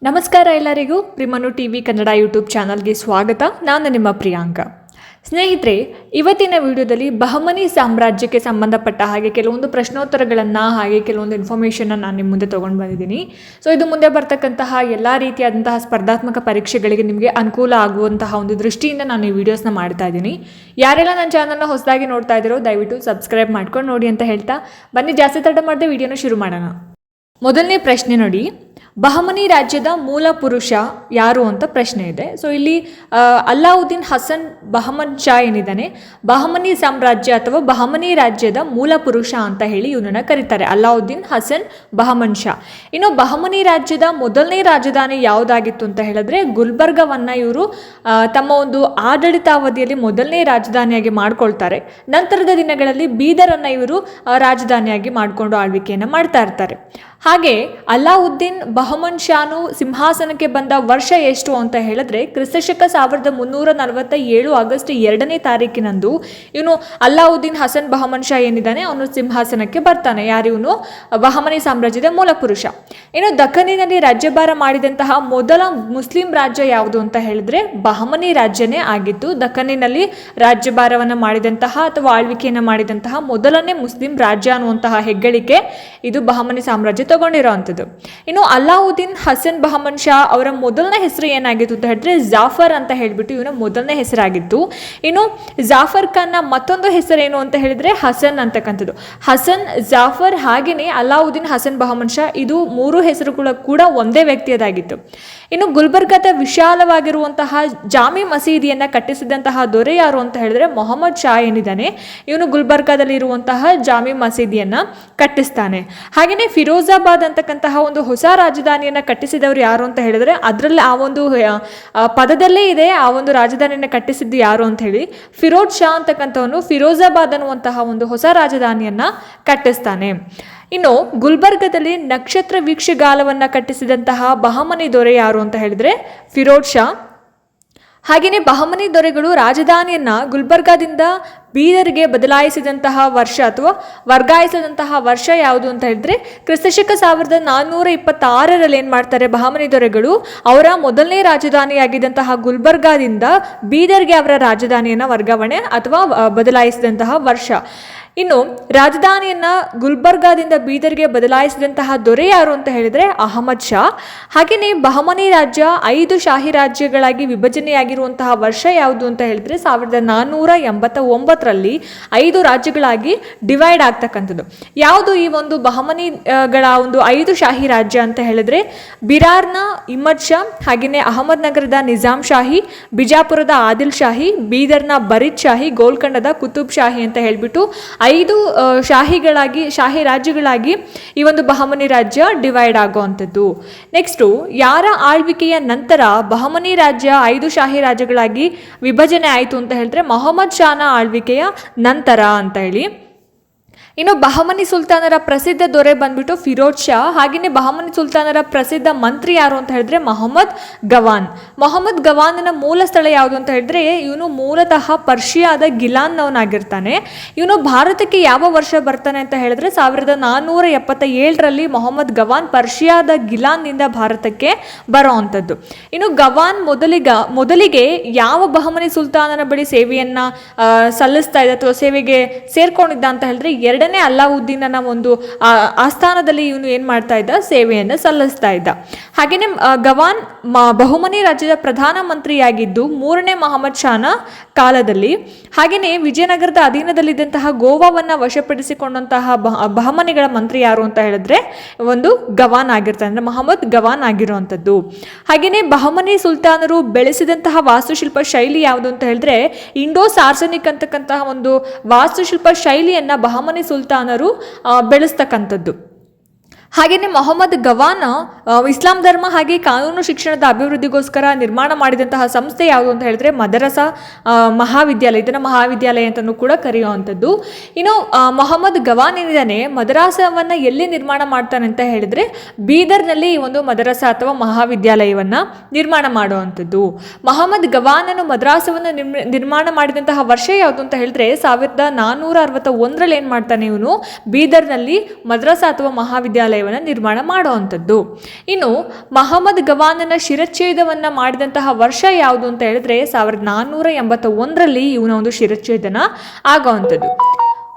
ನಮಸ್ಕಾರ ಎಲ್ಲರಿಗೂ ಪ್ರಿಮನು TV Kannada YouTube ಚಾನಲ್ಗೆ ಸ್ವಾಗತ. ನಾನು ನಿಮ್ಮ ಪ್ರಿಯಾಂಕ. ಸ್ನೇಹಿತರೆ, ಇವತ್ತಿನ ವಿಡಿಯೋದಲ್ಲಿ ಬಹಮನಿ ಸಾಮ್ರಾಜ್ಯಕ್ಕೆ ಸಂಬಂಧಪಟ್ಟ ಹಾಗೆ ಕೆಲವೊಂದು ಪ್ರಶ್ನೋತ್ತರಗಳನ್ನು ಹಾಗೆ ಕೆಲವೊಂದು ಇನ್ಫಾರ್ಮೇಷನ್ನ ನಾನು ನಿಮ್ಮ ಮುಂದೆ ತೊಗೊಂಡು ಬಂದಿದ್ದೀನಿ. ಸೊ ಇದು ಮುಂದೆ ಬರ್ತಕ್ಕಂತಹ ಎಲ್ಲ ರೀತಿಯಾದಂತಹ ಸ್ಪರ್ಧಾತ್ಮಕ ಪರೀಕ್ಷೆಗಳಿಗೆ ನಿಮಗೆ ಅನುಕೂಲ ಆಗುವಂತಹ ಒಂದು ದೃಷ್ಟಿಯಿಂದ ನಾನು ಈ ವಿಡಿಯೋಸ್ನ ಮಾಡ್ತಾ ಇದ್ದೀನಿ. ಯಾರೆಲ್ಲ ನನ್ನ ಚಾನಲ್ನ ಹೊಸದಾಗಿ ನೋಡ್ತಾ ಇದ್ದೀರೋ ದಯವಿಟ್ಟು ಸಬ್ಸ್ಕ್ರೈಬ್ ಮಾಡ್ಕೊಂಡು ನೋಡಿ ಅಂತ ಹೇಳ್ತಾ ಬನ್ನಿ ಜಾಸ್ತಿ ತಡ ಮಾಡದೆ ವಿಡಿಯೋನ ಶುರು ಮಾಡೋಣ. ಮೊದಲನೇ ಪ್ರಶ್ನೆ ನೋಡಿ, ಬಹಮನಿ ರಾಜ್ಯದ ಮೂಲ ಪುರುಷ ಯಾರು ಅಂತ ಪ್ರಶ್ನೆ ಇದೆ. ಸೊ ಇಲ್ಲಿ ಅಲ್ಲಾವುದ್ದೀನ್ ಹಸನ್ ಬಹಮನ್ ಶಾ ಏನಿದ್ದಾನೆ, ಬಹಮನಿ ಸಾಮ್ರಾಜ್ಯ ಅಥವಾ ಬಹಮನಿ ರಾಜ್ಯದ ಮೂಲ ಪುರುಷ ಅಂತ ಹೇಳಿ ಇವನನ್ನು ಕರೀತಾರೆ, ಅಲ್ಲಾವುದ್ದೀನ್ ಹಸನ್ ಬಹಮನ್ ಶಾ. ಇನ್ನು ಬಹಮನಿ ರಾಜ್ಯದ ಮೊದಲನೇ ರಾಜಧಾನಿ ಯಾವುದಾಗಿತ್ತು ಅಂತ ಹೇಳಿದ್ರೆ ಗುಲ್ಬರ್ಗವನ್ನು ಇವರು ತಮ್ಮ ಒಂದು ಆಡಳಿತಾವಧಿಯಲ್ಲಿ ಮೊದಲನೇ ರಾಜಧಾನಿಯಾಗಿ ಮಾಡ್ಕೊಳ್ತಾರೆ. ನಂತರದ ದಿನಗಳಲ್ಲಿ ಬೀದರನ್ನು ಇವರು ರಾಜಧಾನಿಯಾಗಿ ಮಾಡಿಕೊಂಡು ಆಳ್ವಿಕೆಯನ್ನು ಮಾಡ್ತಾ ಇರ್ತಾರೆ. ಹಾಗೆ ಅಲ್ಲಾವುದ್ದೀನ್ ಬಹಮನ್ ಶಾನು ಸಿಂಹಾಸನಕ್ಕೆ ಬಂದ ವರ್ಷ ಎಷ್ಟು ಅಂತ ಹೇಳಿದ್ರೆ ಕ್ರಿಸ್ತಶಕ 1347 ಆಗಸ್ಟ್ 2ನೇ ತಾರೀಕಿನಂದು ಇವನು ಅಲ್ಲಾವುದ್ದೀನ್ ಹಸನ್ ಬಹಮನ್ ಶಾ ಏನಿದ್ದಾನೆ ಅವನು ಸಿಂಹಾಸನಕ್ಕೆ ಬರ್ತಾನೆ. ಯಾರಿವನು? ಬಹಮನಿ ಸಾಮ್ರಾಜ್ಯದ ಮೂಲ ಪುರುಷ. ಇನ್ನು ದಖನಿನಲ್ಲಿ ರಾಜ್ಯಭಾರ ಮಾಡಿದಂತಹ ಮೊದಲ ಮುಸ್ಲಿಂ ರಾಜ್ಯ ಯಾವುದು ಅಂತ ಹೇಳಿದ್ರೆ ಬಹಮನಿ ರಾಜ್ಯನೇ ಆಗಿತ್ತು. ದಖನಿನಲ್ಲಿ ರಾಜ್ಯಭಾರವನ್ನು ಮಾಡಿದಂತಹ ಅಥವಾ ಆಳ್ವಿಕೆಯನ್ನು ಮಾಡಿದಂತಹ ಮೊದಲನೇ ಮುಸ್ಲಿಂ ರಾಜ್ಯ ಅನ್ನುವಂತಹ ಹೆಗ್ಗಳಿಕೆ ಇದು ಬಹಮನಿ ಸಾಮ್ರಾಜ್ಯ ತಗೊಂಡಿರೋವಂಥದ್ದು. ಇನ್ನು ಅಲ್ಲಾವುದ್ದೀನ್ ಹಸನ್ ಬಹಮನ್ ಶಾ ಅವರ ಮೊದಲನೇ ಹೆಸರು ಏನಾಗಿತ್ತು ಅಂತ ಹೇಳಿದ್ರೆ ಜಾಫರ್ ಅಂತ ಹೇಳಿಬಿಟ್ಟು ಇವನ ಮೊದಲನೇ ಹೆಸರಾಗಿತ್ತು. ಇನ್ನು ಜಾಫರ್ ಖಾನ್ನ ಮತ್ತೊಂದು ಹೆಸರೇನು ಅಂತ ಹೇಳಿದ್ರೆ ಹಸನ್ ಅಂತಕ್ಕಂಥದ್ದು. ಹಸನ್, ಜಾಫರ್ ಹಾಗೆಯೇ ಅಲ್ಲಾವುದ್ದೀನ್ ಹಸನ್ ಬಹಮನ್ ಶಾ ಇದು ಮೂರು ಹೆಸರುಗಳು ಕೂಡ ಒಂದೇ ವ್ಯಕ್ತಿಯದಾಗಿತ್ತು. ಇನ್ನು ಗುಲ್ಬರ್ಗದ ವಿಶಾಲವಾಗಿರುವಂತಹ ಜಾಮಿ ಮಸೀದಿಯನ್ನು ಕಟ್ಟಿಸಿದಂತಹ ದೊರೆ ಯಾರು ಅಂತ ಹೇಳಿದ್ರೆ ಮೊಹಮ್ಮದ್ ಶಾ ಏನಿದ್ದಾನೆ ಇವನು ಗುಲ್ಬರ್ಗಾದಲ್ಲಿ ಇರುವಂತಹ ಜಾಮಿ ಮಸೀದಿಯನ್ನು ಕಟ್ಟಿಸ್ತಾನೆ. ಹಾಗೆಯೇ ಫಿರೋಜಾಬಾದ್ ಅಂತಕ್ಕಂತಹ ಒಂದು ಹೊಸ ರಾಜಧಾನಿಯನ್ನು ಕಟ್ಟಿಸಿದವರು ಯಾರು ಅಂತ ಹೇಳಿದ್ರೆ ಅದರಲ್ಲಿ ಆ ಒಂದು ಪದದಲ್ಲೇ ಇದೆ ಆ ಒಂದು ರಾಜಧಾನಿಯನ್ನು ಕಟ್ಟಿಸಿದ್ದು ಯಾರು ಅಂತ ಹೇಳಿ ಫಿರೋಜ್ ಶಾ ಅಂತಕ್ಕಂಥವನು ಫಿರೋಜಾಬಾದ್ ಅನ್ನುವಂತಹ ಒಂದು ಹೊಸ ರಾಜಧಾನಿಯನ್ನು ಕಟ್ಟಿಸ್ತಾನೆ. ಇನ್ನು ಗುಲ್ಬರ್ಗದಲ್ಲಿ ನಕ್ಷತ್ರ ವೀಕ್ಷಗಾಲವನ್ನು ಕಟ್ಟಿಸಿದಂತಹ ಬಹಮನಿ ದೊರೆ ಯಾರು ಅಂತ ಹೇಳಿದ್ರೆ ಫಿರೋಜ್ ಶಾ. ಹಾಗೆಯೇ ಬಹಮನಿ ದೊರೆಗಳು ರಾಜಧಾನಿಯನ್ನು ಗುಲ್ಬರ್ಗಾದಿಂದ ಬೀದರ್ಗೆ ಬದಲಾಯಿಸಿದಂತಹ ವರ್ಷ ಅಥವಾ ವರ್ಗಾಯಿಸಿದಂತಹ ವರ್ಷ ಯಾವುದು ಅಂತ ಹೇಳಿದ್ರೆ ಕ್ರಿಸ್ತಶಕ 1426ರಲ್ಲಿ ಏನು ಮಾಡ್ತಾರೆ ಬಹಮನಿ ದೊರೆಗಳು ಅವರ ಮೊದಲನೇ ರಾಜಧಾನಿಯಾಗಿದ್ದಂತಹ ಗುಲ್ಬರ್ಗಾದಿಂದ ಬೀದರ್ಗೆ ಅವರ ರಾಜಧಾನಿಯನ್ನು ವರ್ಗಾವಣೆ ಅಥವಾ ಬದಲಾಯಿಸಿದಂತಹ ವರ್ಷ. ಇನ್ನು ರಾಜಧಾನಿಯನ್ನು ಗುಲ್ಬರ್ಗಾದಿಂದ ಬೀದರ್ಗೆ ಬದಲಾಯಿಸಿದಂತಹ ದೊರೆ ಯಾರು ಅಂತ ಹೇಳಿದರೆ ಅಹಮದ್ ಶಾ. ಹಾಗೆಯೇ ಬಹಮನಿ ರಾಜ್ಯ 5 ಶಾಹಿ ರಾಜ್ಯಗಳಾಗಿ ವಿಭಜನೆಯಾಗಿರುವಂತಹ ವರ್ಷ ಯಾವುದು ಅಂತ ಹೇಳಿದ್ರೆ 1489ರಲ್ಲಿ 5 ರಾಜ್ಯಗಳಾಗಿ ಡಿವೈಡ್ ಆಗ್ತಕ್ಕಂಥದ್ದು. ಯಾವುದು ಈ ಒಂದು ಬಹಮನಿಗಳ ಒಂದು 5 ಶಾಹಿ ರಾಜ್ಯ ಅಂತ ಹೇಳಿದ್ರೆ ಬಿರಾರ್ನ ಇಮದ್ ಶಾ, ಹಾಗೆಯೇ ಅಹಮದ್ ನಗರದ ನಿಜಾಮ್ ಶಾಹಿ, ಬಿಜಾಪುರದ ಆದಿಲ್ ಶಾಹಿ, ಬೀದರ್ನ ಬರಿದ್ ಶಾಹಿ, ಗೋಲ್ಕಂಡದ ಕುತುಬ್ ಶಾಹಿ ಅಂತ ಹೇಳಿಬಿಟ್ಟು 5 ಶಾಹಿ ರಾಜ್ಯಗಳಾಗಿ ಈ ಒಂದು ಬಹಮನಿ ರಾಜ್ಯ ಡಿವೈಡ್ ಆಗುವಂಥದ್ದು. ನೆಕ್ಸ್ಟು ಯಾರ ಆಳ್ವಿಕೆಯ ನಂತರ ಬಹಮನಿ ರಾಜ್ಯ 5 ಶಾಹಿ ರಾಜ್ಯಗಳಾಗಿ ವಿಭಜನೆ ಆಯಿತು ಅಂತ ಹೇಳಿದ್ರೆ ಮೊಹಮ್ಮದ್ ಶಾನ ಆಳ್ವಿಕೆಯ ನಂತರ ಅಂತ ಹೇಳಿ. ಇನ್ನು ಬಹಮನಿ ಸುಲ್ತಾನರ ಪ್ರಸಿದ್ಧ ದೊರೆ ಬಂದ್ಬಿಟ್ಟು ಫಿರೋಜ್ ಶಾ. ಹಾಗೆಯೇ ಬಹಮನಿ ಸುಲ್ತಾನರ ಪ್ರಸಿದ್ಧ ಮಂತ್ರಿ ಯಾರು ಅಂತ ಹೇಳಿದ್ರೆ ಮೊಹಮ್ಮದ್ ಗವಾನ್. ಮೊಹಮ್ಮದ್ ಗವಾನನ ಮೂಲ ಸ್ಥಳ ಯಾವುದು ಅಂತ ಹೇಳಿದ್ರೆ ಇವನು ಮೂಲತಃ ಪರ್ಷಿಯಾದ ಗಿಲಾನ್ನವನಾಗಿರ್ತಾನೆ. ಇವನು ಭಾರತಕ್ಕೆ ಯಾವ ವರ್ಷ ಬರ್ತಾನೆ ಅಂತ ಹೇಳಿದ್ರೆ 1477ರಲ್ಲಿ ಮೊಹಮ್ಮದ್ ಗವಾನ್ ಪರ್ಷಿಯಾದ ಗಿಲಾನ್ನಿಂದ ಭಾರತಕ್ಕೆ ಬರೋ ಅಂಥದ್ದು. ಇನ್ನು ಗವಾನ್ ಮೊದಲಿಗೆ ಯಾವ ಬಹಮನಿ ಸುಲ್ತಾನನ ಬಳಿ ಸೇವೆಯನ್ನು ಸಲ್ಲಿಸ್ತಾ ಇದ್ದ ಅಥವಾ ಸೇವೆಗೆ ಸೇರ್ಕೊಂಡಿದ್ದ ಅಂತ ಹೇಳಿದ್ರೆ ಎರಡನೇ ಅಲ್ಲಾವುದ್ದೀನನ ಒಂದು ಆಸ್ಥಾನದಲ್ಲಿ ಇವನು ಏನು ಮಾಡ್ತಾ ಇದ್ದ ಸೇವೆಯನ್ನು ಸಲ್ಲಿಸ್ತಾ ಇದ್ದ. ಹಾಗೆಯೇ ಗವಾನ್ ಬಹುಮನಿ ರಾಜ್ಯದ ಪ್ರಧಾನ ಮಂತ್ರಿಯಾಗಿದ್ದು 3ನೇ ಮೊಹಮ್ಮದ್ ಶಾನ ಕಾಲದಲ್ಲಿ. ಹಾಗೆಯೇ ವಿಜಯನಗರದ ಅಧೀನದಲ್ಲಿದ್ದಂತಹ ಗೋವಾವನ್ನು ವಶಪಡಿಸಿಕೊಂಡಂತಹ ಬಹಮನಿಗಳ ಮಂತ್ರಿ ಯಾರು ಅಂತ ಹೇಳಿದ್ರೆ ಒಂದು ಗವಾನ್ ಆಗಿರ್ತಾನೆ, ಅಂದರೆ ಮೊಹಮ್ಮದ್ ಗವಾನ್ ಆಗಿರುವಂಥದ್ದು. ಹಾಗೆಯೇ ಬಹಮನಿ ಸುಲ್ತಾನರು ಬೆಳೆಸಿದಂತಹ ವಾಸ್ತುಶಿಲ್ಪ ಶೈಲಿ ಯಾವುದು ಅಂತ ಹೇಳಿದ್ರೆ ಇಂಡೋ ಸಾರ್ಸನಿಕ್ ಅಂತಕ್ಕಂತಹ ಒಂದು ವಾಸ್ತುಶಿಲ್ಪ ಶೈಲಿಯನ್ನು ಬಹಮನಿ ಸುಲ್ತಾನರು ಬೆಳೆಸ್ತಕ್ಕಂಥದ್ದು. ಹಾಗೆಯೇ ಮೊಹಮ್ಮದ್ ಗವಾನ ಇಸ್ಲಾಂ ಧರ್ಮ ಹಾಗೆ ಕಾನೂನು ಶಿಕ್ಷಣದ ಅಭಿವೃದ್ಧಿಗೋಸ್ಕರ ನಿರ್ಮಾಣ ಮಾಡಿದಂತಹ ಸಂಸ್ಥೆ ಯಾವುದು ಅಂತ ಹೇಳಿದ್ರೆ ಮದರಸಾ ಮಹಾವಿದ್ಯಾಲಯ. ಇದನ್ನು ಮಹಾವಿದ್ಯಾಲಯ ಅಂತಲೂ ಕೂಡ ಕರೆಯುವಂಥದ್ದು. ಇನ್ನು ಮೊಹಮ್ಮದ್ ಗವಾನ್ ಏನಿದ್ದಾನೆ ಮದರಸಾವನ್ನು ಎಲ್ಲಿ ನಿರ್ಮಾಣ ಮಾಡ್ತಾನೆ ಅಂತ ಹೇಳಿದ್ರೆ ಬೀದರ್ನಲ್ಲಿ ಈ ಒಂದು ಮದರಸಾ ಅಥವಾ ಮಹಾವಿದ್ಯಾಲಯವನ್ನು ನಿರ್ಮಾಣ ಮಾಡುವಂಥದ್ದು. ಮೊಹಮ್ಮದ್ ಗವಾನನು ಮದ್ರಾಸವನ್ನು ನಿರ್ಮಾಣ ಮಾಡಿದಂತಹ ವರ್ಷ ಯಾವುದು ಅಂತ ಹೇಳಿದ್ರೆ 1461ರಲ್ಲಿ ಏನು ಮಾಡ್ತಾನೆ ಇವನು ಬೀದರ್ನಲ್ಲಿ ಮದ್ರಸಾ ಅಥವಾ ಮಹಾವಿದ್ಯಾಲಯ ದೇವಾಲಯವನ್ನು ನಿರ್ಮಾಣ ಮಾಡುವಂಥದ್ದು. ಇನ್ನು ಮಹಮ್ಮದ್ ಗವಾನನ ಶಿರಚ್ಛೇದವನ್ನು ಮಾಡಿದಂತಹ ವರ್ಷ ಯಾವುದು ಅಂತ ಹೇಳಿದ್ರೆ 1481ರಲ್ಲಿ ಇವನ ಒಂದು ಶಿರಚ್ಛೇದನ ಆಗುವಂಥದ್ದು.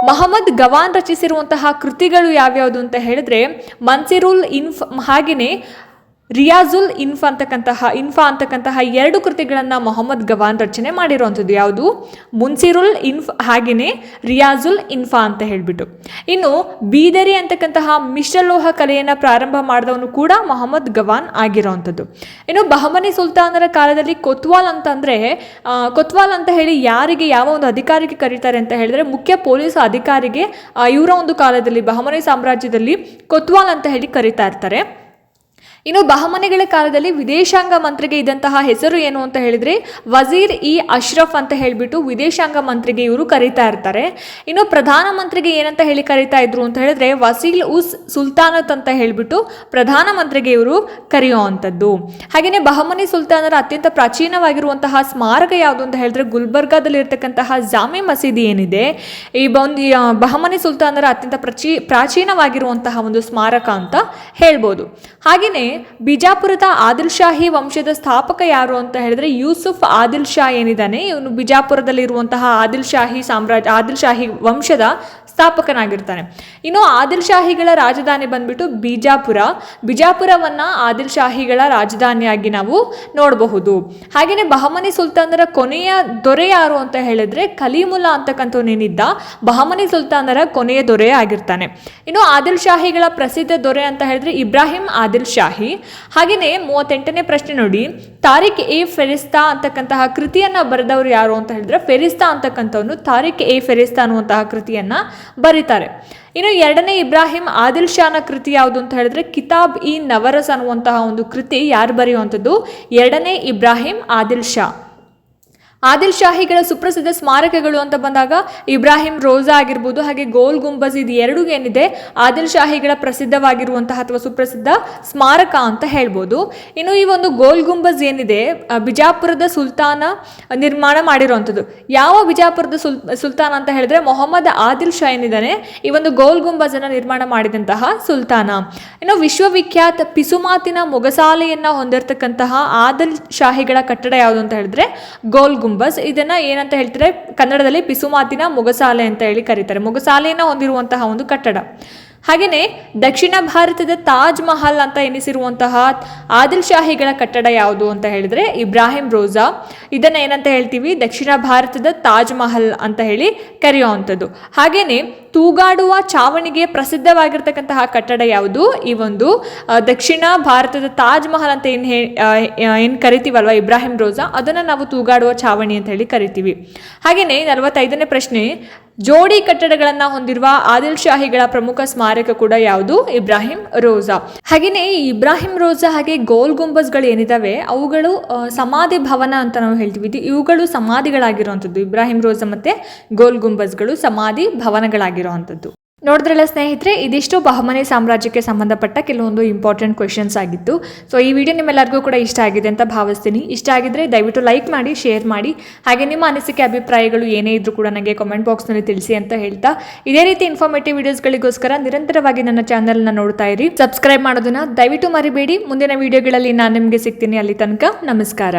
ಮಹಮ್ಮದ್ ಗವಾನ್ ರಚಿಸಿರುವಂತಹ ಕೃತಿಗಳು ಯಾವ್ಯಾವುದು ಅಂತ ಹೇಳಿದ್ರೆ ಮನ್ಸಿರುಲ್ ಇನ್ಫ್ ಹಾಗೆಯೇ ರಿಯಾಜುಲ್ ಇನ್ಫಾ ಅಂತಕ್ಕಂತಹ ಎರಡು ಕೃತಿಗಳನ್ನು ಮೊಹಮ್ಮದ್ ಗವಾನ್ ರಚನೆ ಮಾಡಿರುವಂಥದ್ದು. ಯಾವುದು? ಮುನ್ಸಿರುಲ್ ಇನ್ಫ್ ಹಾಗೆಯೇ ರಿಯಾಜುಲ್ ಇನ್ಫಾ ಅಂತ ಹೇಳಿಬಿಟ್ಟು. ಇನ್ನು ಬೀದರಿ ಅಂತಕ್ಕಂತಹ ಮಿಶ್ರಲೋಹ ಕಲೆಯನ್ನು ಪ್ರಾರಂಭ ಮಾಡಿದವನು ಕೂಡ ಮೊಹಮ್ಮದ್ ಗವಾನ್ ಆಗಿರೋವಂಥದ್ದು. ಇನ್ನು ಬಹಮನಿ ಸುಲ್ತಾನರ ಕಾಲದಲ್ಲಿ ಕೊತ್ವಾಲ್ ಅಂತ ಹೇಳಿ ಯಾರಿಗೆ ಯಾವ ಒಂದು ಅಧಿಕಾರಿಗೆ ಕರೀತಾರೆ ಅಂತ ಹೇಳಿದ್ರೆ ಮುಖ್ಯ ಪೊಲೀಸ್ ಅಧಿಕಾರಿಗೆ ಇವರ ಒಂದು ಕಾಲದಲ್ಲಿ ಬಹಮನಿ ಸಾಮ್ರಾಜ್ಯದಲ್ಲಿ ಕೊತ್ವಾಲ್ ಅಂತ ಹೇಳಿ ಕರೀತಾ ಇರ್ತಾರೆ. ಇನ್ನು ಬಹಮನಿಗಳ ಕಾಲದಲ್ಲಿ ವಿದೇಶಾಂಗ ಮಂತ್ರಿಗೆ ಇದ್ದಂತಹ ಹೆಸರು ಏನು ಅಂತ ಹೇಳಿದ್ರೆ ವಜೀರ್ ಇ ಅಶ್ರಫ್ ಅಂತ ಹೇಳಿಬಿಟ್ಟು ವಿದೇಶಾಂಗ ಮಂತ್ರಿಗೆ ಇವರು ಕರೀತಾ ಇರ್ತಾರೆ. ಇನ್ನು ಪ್ರಧಾನಮಂತ್ರಿಗೆ ಏನಂತ ಹೇಳಿ ಕರೀತಾ ಇದ್ರು ಅಂತ ಹೇಳಿದ್ರೆ ವಸೀಲ್ ಉಸ್ ಸುಲ್ತಾನತ್ ಅಂತ ಹೇಳಿಬಿಟ್ಟು ಪ್ರಧಾನಮಂತ್ರಿಗೆ ಇವರು ಕರೆಯುವಂಥದ್ದು. ಹಾಗೆಯೇ ಬಹಮನಿ ಸುಲ್ತಾನರ ಅತ್ಯಂತ ಪ್ರಾಚೀನವಾಗಿರುವಂತಹ ಸ್ಮಾರಕ ಯಾವುದು ಅಂತ ಹೇಳಿದ್ರೆ ಗುಲ್ಬರ್ಗಾದಲ್ಲಿ ಇರತಕ್ಕಂತಹ ಜಾಮಿ ಮಸೀದಿ ಏನಿದೆ ಈ ಬಹಮನಿ ಸುಲ್ತಾನರ ಅತ್ಯಂತ ಪ್ರಾಚೀನವಾಗಿರುವಂತಹ ಒಂದು ಸ್ಮಾರಕ ಅಂತ ಹೇಳ್ಬೋದು. ಹಾಗೆಯೇ ಬಿಜಾಪುರದ ಆದಿಲ್ ಶಾಹಿ ವಂಶದ ಸ್ಥಾಪಕ ಯಾರು ಅಂತ ಹೇಳಿದ್ರೆ ಯೂಸುಫ್ ಆದಿಲ್ ಶಾ ಏನಿದ್ದಾನೆ ಇವನು ಬಿಜಾಪುರದಲ್ಲಿ ಇರುವಂತಹ ಆದಿಲ್ ಶಾಹಿ ವಂಶದ ಸ್ಥಾಪಕನಾಗಿರ್ತಾನೆ. ಇನ್ನು ಆದಿಲ್ ಶಾಹಿಗಳ ರಾಜಧಾನಿ ಬಂದ್ಬಿಟ್ಟು ಬಿಜಾಪುರವನ್ನ ಆದಿಲ್ ಶಾಹಿಗಳ ರಾಜಧಾನಿಯಾಗಿ ನಾವು ನೋಡಬಹುದು. ಹಾಗೆಯೇ ಬಹಮನಿ ಸುಲ್ತಾನರ ಕೊನೆಯ ದೊರೆ ಯಾರು ಅಂತ ಹೇಳಿದ್ರೆ ಕಲೀಮುಲ್ಲಾ ಅಂತಕ್ಕಂಥವನೇನಿದ್ದ ಬಹಮನಿ ಸುಲ್ತಾನರ ಕೊನೆಯ ದೊರೆ ಆಗಿರ್ತಾನೆ. ಇನ್ನು ಆದಿಲ್ ಶಾಹಿಗಳ ಪ್ರಸಿದ್ಧ ದೊರೆ ಅಂತ ಹೇಳಿದ್ರೆ ಇಬ್ರಾಹಿಂ ಆದಿಲ್ ಶಾಹಿ. ಹಾಗೆಯೇ 38ನೇ ಪ್ರಶ್ನೆ ನೋಡಿ, ತಾರಿಕ್ ಎ ಫೆರಿಸ್ತಾ ಅಂತಕ್ಕಂತಹ ಕೃತಿಯನ್ನ ಬರೆದವರು ಯಾರು ಅಂತ ಹೇಳಿದ್ರೆ ಫೆರಿಸ್ತಾ ಅಂತಕ್ಕಂಥವನು ತಾರಿಕ್ ಎ ಫೆರಿಸ್ತಾ ಅನ್ನುವಂತಹ ಕೃತಿಯನ್ನ ಬರೀತಾರೆ. ಇನ್ನು 2ನೇ ಇಬ್ರಾಹಿಂ ಆದಿಲ್ ಶಾನ ಕೃತಿ ಯಾವುದು ಅಂತ ಹೇಳಿದ್ರೆ ಕಿತಾಬ್ ಇ ನವರಸ್ ಅನ್ನುವಂತಹ ಒಂದು ಕೃತಿ ಯಾರು ಬರೆಯುವಂಥದ್ದು? 2ನೇ ಇಬ್ರಾಹಿಂ ಆದಿಲ್ ಶಾ. ಆದಿಲ್ ಶಾಹಿಗಳ ಸುಪ್ರಸಿದ್ಧ ಸ್ಮಾರಕಗಳು ಅಂತ ಬಂದಾಗ ಇಬ್ರಾಹಿಂ ರೋಜಾ ಆಗಿರ್ಬೋದು, ಹಾಗೆ ಗೋಲ್ ಗುಂಬಜ್, ಇದು ಎರಡು ಏನಿದೆ ಆದಿಲ್ ಶಾಹಿಗಳ ಪ್ರಸಿದ್ಧವಾಗಿರುವಂತಹ ಅಥವಾ ಸುಪ್ರಸಿದ್ಧ ಸ್ಮಾರಕ ಅಂತ ಹೇಳ್ಬೋದು. ಇನ್ನು ಈ ಒಂದು ಗೋಲ್ ಗುಂಬಜ್ ಏನಿದೆ ಬಿಜಾಪುರದ ಸುಲ್ತಾನ ನಿರ್ಮಾಣ ಮಾಡಿರುವಂಥದ್ದು. ಯಾವ ಬಿಜಾಪುರದ ಸುಲ್ತಾನ ಅಂತ ಹೇಳಿದ್ರೆ ಮೊಹಮ್ಮದ್ ಆದಿಲ್ ಶಾ ಏನಿದ್ದಾನೆ ಈ ಒಂದು ಗೋಲ್ ಗುಂಬಜನ್ನು ನಿರ್ಮಾಣ ಮಾಡಿದಂತಹ ಸುಲ್ತಾನ. ಇನ್ನು ವಿಶ್ವವಿಖ್ಯಾತ ಪಿಸುಮಾತಿನ ಮೊಗಸಾಲೆಯನ್ನ ಹೊಂದಿರತಕ್ಕಂತಹ ಆದಿಲ್ ಶಾಹಿಗಳ ಕಟ್ಟಡ ಯಾವುದು ಅಂತ ಹೇಳಿದ್ರೆ ಗೋಲ್ ಗುಂಬಜ್. ಇದನ್ನ ಏನಂತ ಹೇಳ್ತಾರೆ ಕನ್ನಡದಲ್ಲಿ ಪಿಸುಮಾತಿನ ಮೊಗಸಾಲೆ ಅಂತ ಹೇಳಿ ಕರೀತಾರೆ. ಮೊಗಸಾಲೆಯನ್ನು ಹೊಂದಿರುವಂತಹ ಒಂದು ಕಟ್ಟಡ. ಹಾಗೆಯೇ ದಕ್ಷಿಣ ಭಾರತದ ತಾಜ್ ಮಹಲ್ ಅಂತ ಎನಿಸಿರುವಂತಹ ಆದಿಲ್ ಶಾಹಿಗಳ ಕಟ್ಟಡ ಯಾವುದು ಅಂತ ಹೇಳಿದ್ರೆ ಇಬ್ರಾಹಿಂ ರೋಜಾ. ಇದನ್ನ ಏನಂತ ಹೇಳ್ತೀವಿ? ದಕ್ಷಿಣ ಭಾರತದ ತಾಜ್ ಮಹಲ್ ಅಂತ ಹೇಳಿ ಕರೆಯುವಂಥದ್ದು. ಹಾಗೆಯೇ ತೂಗಾಡುವ ಚಾವಣಿಗೆ ಪ್ರಸಿದ್ಧವಾಗಿರ್ತಕ್ಕಂತಹ ಕಟ್ಟಡ ಯಾವುದು? ಈ ಒಂದು ದಕ್ಷಿಣ ಭಾರತದ ತಾಜ್ ಮಹಲ್ ಅಂತ ಏನು ಕರಿತೀವಲ್ವ ಇಬ್ರಾಹಿಂ ರೋಜಾ, ಅದನ್ನು ನಾವು ತೂಗಾಡುವ ಚಾವಣಿ ಅಂತ ಹೇಳಿ ಕರಿತೀವಿ. ಹಾಗೆಯೇ 45ನೇ ಪ್ರಶ್ನೆ, ಜೋಡಿ ಕಟ್ಟಡಗಳನ್ನು ಹೊಂದಿರುವ ಆದಿಲ್ ಶಾಹಿಗಳ ಪ್ರಮುಖ ಸ್ಮಾರಕ ಕೂಡ ಯಾವುದು? ಇಬ್ರಾಹಿಂ ರೋಜಾ. ಹಾಗೆಯೇ ಈ ಇಬ್ರಾಹಿಂ ರೋಜಾ ಹಾಗೆ ಗೋಲ್ ಗುಂಬಜ್ಗಳು ಏನಿದಾವೆ ಅವುಗಳು ಸಮಾಧಿ ಭವನ ಅಂತ ನಾವು ಹೇಳ್ತೀವಿ. ಇವುಗಳು ಸಮಾಧಿಗಳಾಗಿರುವಂಥದ್ದು. ಇಬ್ರಾಹಿಂ ರೋಜಾ ಮತ್ತೆ ಗೋಲ್ ಗುಂಬಜ್ಗಳು ಸಮಾಧಿ ಭವನಗಳಾಗಿರುವಂಥದ್ದು. ನೋಡಿದ್ರಲ್ಲ ಸ್ನೇಹಿತರೆ, ಇದಿಷ್ಟು ಬಹಮನಿ ಸಾಮ್ರಾಜ್ಯಕ್ಕೆ ಸಂಬಂಧಪಟ್ಟ ಕೆಲವೊಂದು ಇಂಪಾರ್ಟೆಂಟ್ ಕ್ವೆಶನ್ಸ್ ಆಗಿತ್ತು. ಸೊ ಈ ವಿಡಿಯೋ ನಿಮ್ಮೆಲ್ಲರಿಗೂ ಕೂಡ ಇಷ್ಟ ಆಗಿದೆ ಅಂತ ಭಾವಿಸ್ತೀನಿ. ಇಷ್ಟ ಆಗಿದ್ರೆ ದಯವಿಟ್ಟು ಲೈಕ್ ಮಾಡಿ, ಶೇರ್ ಮಾಡಿ, ಹಾಗೆ ನಿಮ್ಮ ಅನಿಸಿಕೆ ಅಭಿಪ್ರಾಯಗಳು ಏನೇ ಇದ್ರೂ ಕೂಡ ನನಗೆ ಕಾಮೆಂಟ್ ಬಾಕ್ಸ್ನಲ್ಲಿ ತಿಳಿಸಿ ಅಂತ ಹೇಳ್ತಾ, ಇದೇ ರೀತಿ ಇನ್ಫಾರ್ಮೇಟಿವ್ ವಿಡಿಯೋಸ್ಗಳಿಗೋಸ್ಕರ ನಿರಂತರವಾಗಿ ನನ್ನ ಚಾನಲ್ನ ನೋಡ್ತಾ ಇರಿ. ಸಬ್ಸ್ಕ್ರೈಬ್ ಮಾಡೋದನ್ನ ದಯವಿಟ್ಟು ಮರಿಬೇಡಿ. ಮುಂದಿನ ವಿಡಿಯೋಗಳಲ್ಲಿ ನಾನು ನಿಮಗೆ ಸಿಗ್ತೀನಿ. ಅಲ್ಲಿ ತನಕ ನಮಸ್ಕಾರ.